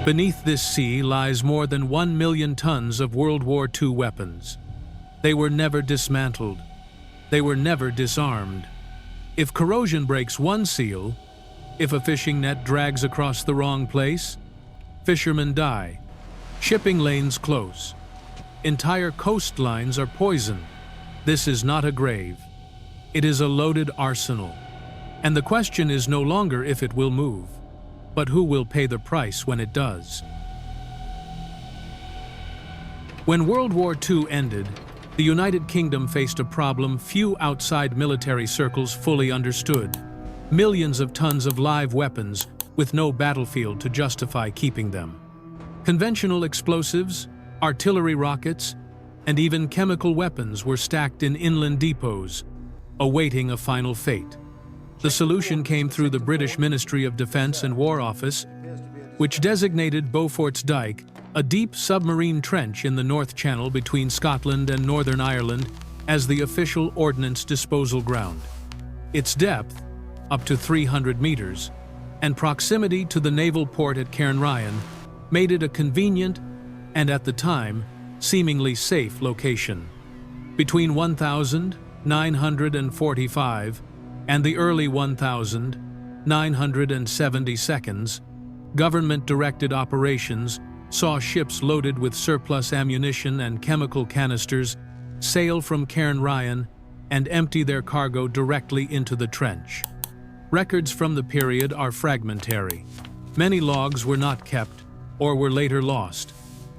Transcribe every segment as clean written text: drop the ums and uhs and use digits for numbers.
Beneath this sea lies more than 1 million tons of World War II weapons. They were never dismantled. They were never disarmed. If corrosion breaks one seal, if a fishing net drags across the wrong place, fishermen die. Shipping lanes close. Entire coastlines are poisoned. This is not a grave. It is a loaded arsenal. And the question is no longer if it will move, but who will pay the price when it does. When World War II ended, the United Kingdom faced a problem few outside military circles fully understood. Millions of tons of live weapons with no battlefield to justify keeping them. Conventional explosives, artillery rockets, and even chemical weapons were stacked in inland depots, awaiting a final fate. The solution came through the British Ministry of Defence and War Office, which designated Beaufort's Dyke, a deep submarine trench in the North Channel between Scotland and Northern Ireland, as the official ordnance disposal ground. Its depth, up to 300 meters, and proximity to the naval port at Cairnryan made it a convenient and, at the time, seemingly safe location. Between 1945 and the early 1972s, government-directed operations saw ships loaded with surplus ammunition and chemical canisters sail from Cairnryan and empty their cargo directly into the trench. Records from the period are fragmentary. Many logs were not kept or were later lost,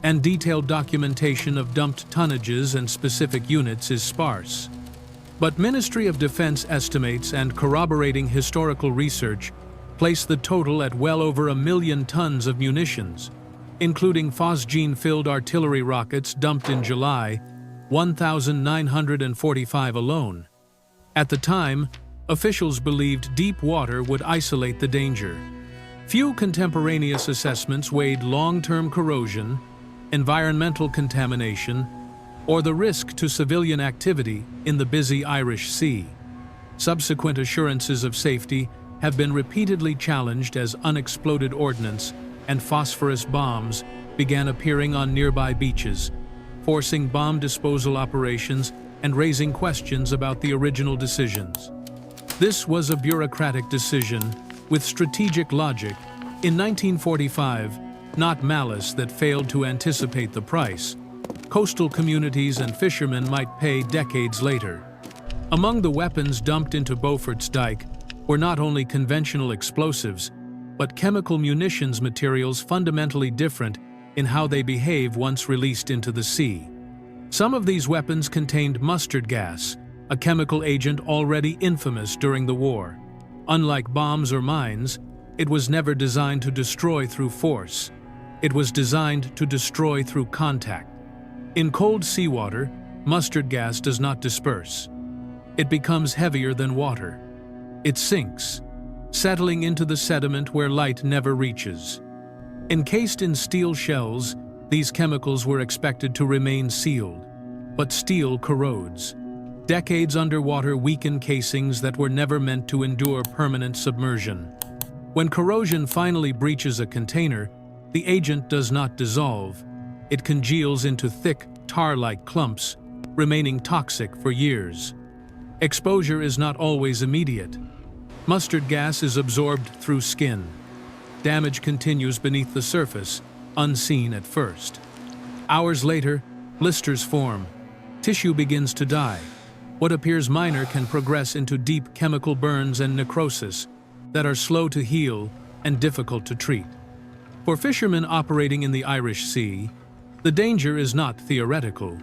and detailed documentation of dumped tonnages and specific units is sparse. But Ministry of Defense estimates and corroborating historical research place the total at well over 1 million tons of munitions, including phosgene-filled artillery rockets dumped in July 1945 alone. At the time, officials believed deep water would isolate the danger. Few contemporaneous assessments weighed long-term corrosion, environmental contamination, or the risk to civilian activity in the busy Irish Sea. Subsequent assurances of safety have been repeatedly challenged as unexploded ordnance and phosphorus bombs began appearing on nearby beaches, forcing bomb disposal operations and raising questions about the original decisions. This was a bureaucratic decision with strategic logic in 1945, not malice that failed to anticipate the price coastal communities and fishermen might pay decades later. Among the weapons dumped into Beaufort's Dyke were not only conventional explosives, but chemical munitions materials fundamentally different in how they behave once released into the sea. Some of these weapons contained mustard gas, a chemical agent already infamous during the war. Unlike bombs or mines, it was never designed to destroy through force. It was designed to destroy through contact. In cold seawater, mustard gas does not disperse. It becomes heavier than water. It sinks, settling into the sediment where light never reaches. Encased in steel shells, these chemicals were expected to remain sealed, but steel corrodes. Decades underwater weaken casings that were never meant to endure permanent submersion. When corrosion finally breaches a container, the agent does not dissolve. It congeals into thick, tar-like clumps, remaining toxic for years. Exposure is not always immediate. Mustard gas is absorbed through skin. Damage continues beneath the surface, unseen at first. Hours later, blisters form. Tissue begins to die. What appears minor can progress into deep chemical burns and necrosis that are slow to heal and difficult to treat. For fishermen operating in the Irish Sea, the danger is not theoretical.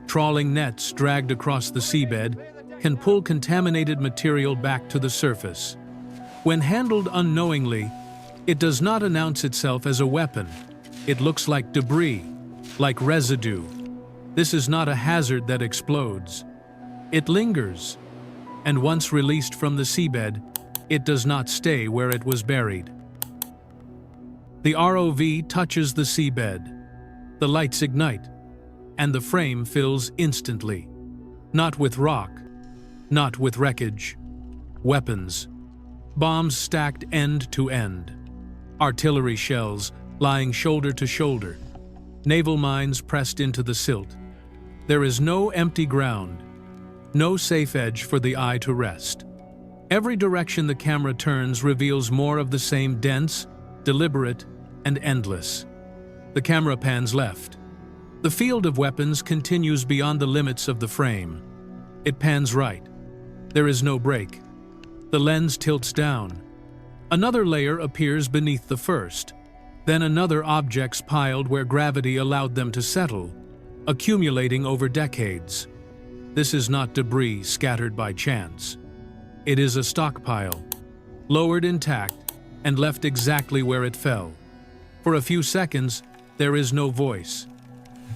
Trawling nets dragged across the seabed can pull contaminated material back to the surface. When handled unknowingly, it does not announce itself as a weapon. It looks like debris, like residue. This is not a hazard that explodes. It lingers, and once released from the seabed, it does not stay where it was buried. The ROV touches the seabed. The lights ignite, and the frame fills instantly. Not with rock, not with wreckage. Weapons. Bombs stacked end to end. Artillery shells, lying shoulder to shoulder, naval mines pressed into the silt. There is no empty ground, no safe edge for the eye to rest. Every direction the camera turns reveals more of the same dense, deliberate, and endless. The camera pans left. The field of weapons continues beyond the limits of the frame. It pans right. There is no break. The lens tilts down. Another layer appears beneath the first. Then another objects piled where gravity allowed them to settle, accumulating over decades. This is not debris scattered by chance. It is a stockpile, lowered intact and left exactly where it fell. For a few seconds, there is no voice,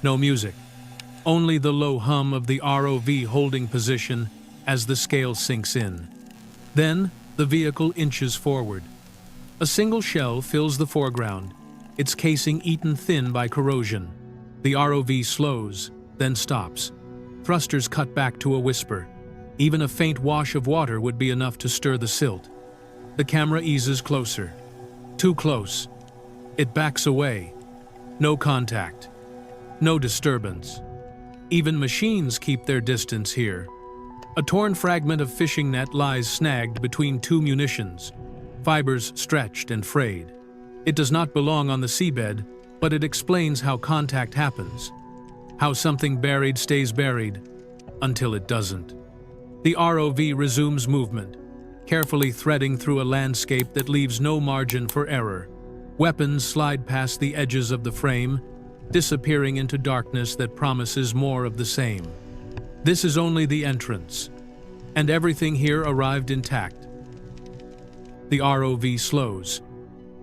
no music, only the low hum of the ROV holding position as the scale sinks in. Then, the vehicle inches forward. A single shell fills the foreground, its casing eaten thin by corrosion. The ROV slows, then stops. Thrusters cut back to a whisper. Even a faint wash of water would be enough to stir the silt. The camera eases closer. Too close. It backs away. No contact. No disturbance. Even machines keep their distance here. A torn fragment of fishing net lies snagged between two munitions, fibers stretched and frayed. It does not belong on the seabed, but it explains how contact happens, how something buried stays buried until it doesn't. The ROV resumes movement, carefully threading through a landscape that leaves no margin for error. Weapons slide past the edges of the frame, disappearing into darkness that promises more of the same. This is only the entrance, and everything here arrived intact. The ROV slows.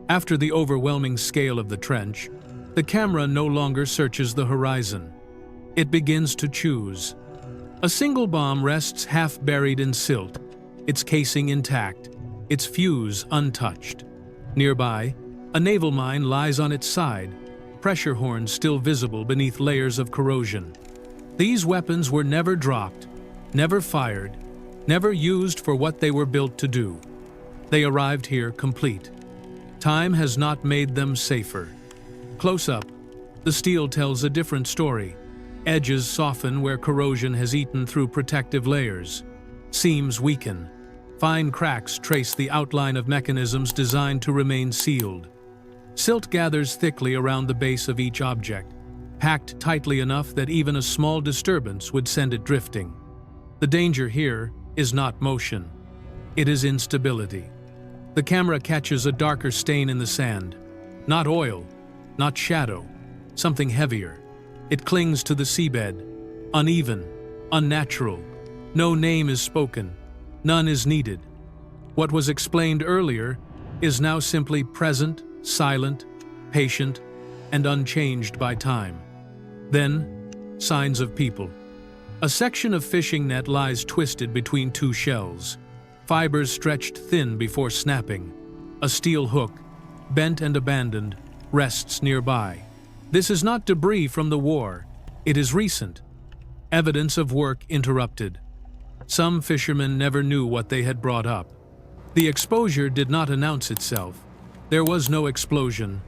After the overwhelming scale of the trench, the camera no longer searches the horizon. It begins to choose. A single bomb rests half buried in silt, its casing intact, its fuse untouched. Nearby, a naval mine lies on its side, pressure horns still visible beneath layers of corrosion. These weapons were never dropped, never fired, never used for what they were built to do. They arrived here complete. Time has not made them safer. Close up, the steel tells a different story. Edges soften where corrosion has eaten through protective layers. Seams weaken. Fine cracks trace the outline of mechanisms designed to remain sealed. Silt gathers thickly around the base of each object, packed tightly enough that even a small disturbance would send it drifting. The danger here is not motion. It is instability. The camera catches a darker stain in the sand. Not oil, not shadow, something heavier. It clings to the seabed, uneven, unnatural. No name is spoken, none is needed. What was explained earlier is now simply present, silent, patient, and unchanged by time. Then, signs of people. A section of fishing net lies twisted between two shells, fibers stretched thin before snapping. A steel hook, bent and abandoned, rests nearby. This is not debris from the war. It is recent. Evidence of work interrupted. Some fishermen never knew what they had brought up. The exposure did not announce itself. There was no explosion,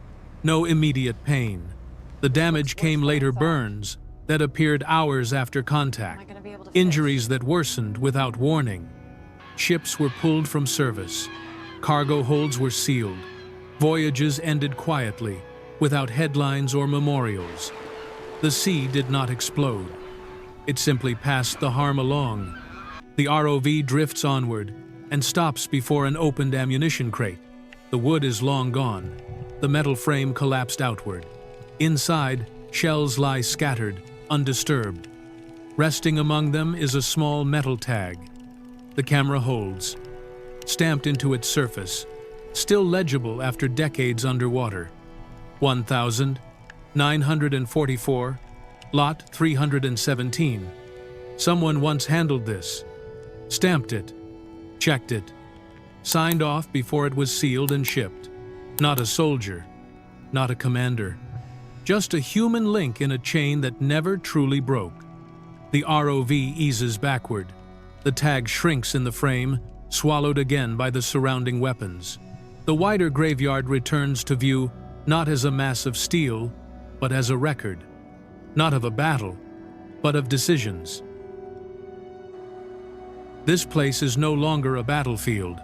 no immediate pain. The damage came later, burns that appeared hours after contact, injuries that worsened without warning. Ships were pulled from service. Cargo holds were sealed. Voyages ended quietly, without headlines or memorials. The sea did not explode. It simply passed the harm along. The ROV drifts onward and stops before an opened ammunition crate. The wood is long gone. The metal frame collapsed outward. Inside, shells lie scattered, undisturbed. Resting among them is a small metal tag. The camera holds, stamped into its surface, still legible after decades underwater. 1,944, Lot 317. Someone once handled this, stamped it, checked it, signed off before it was sealed and shipped. Not a soldier, not a commander. Just a human link in a chain that never truly broke. The ROV eases backward. The tag shrinks in the frame, swallowed again by the surrounding weapons. The wider graveyard returns to view, not as a mass of steel, but as a record, not of a battle, but of decisions. This place is no longer a battlefield.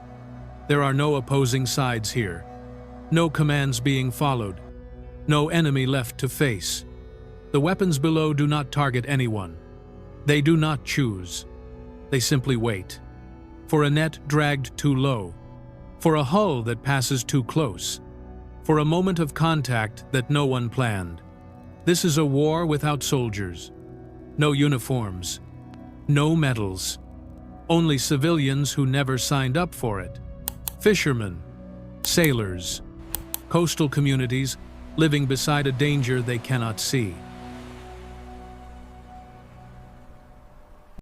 There are no opposing sides here, no commands being followed, no enemy left to face. The weapons below do not target anyone. They do not choose. They simply wait. For a net dragged too low, for a hull that passes too close, for a moment of contact that no one planned. This is a war without soldiers. No uniforms, no medals, only civilians who never signed up for it. Fishermen, sailors, coastal communities living beside a danger they cannot see.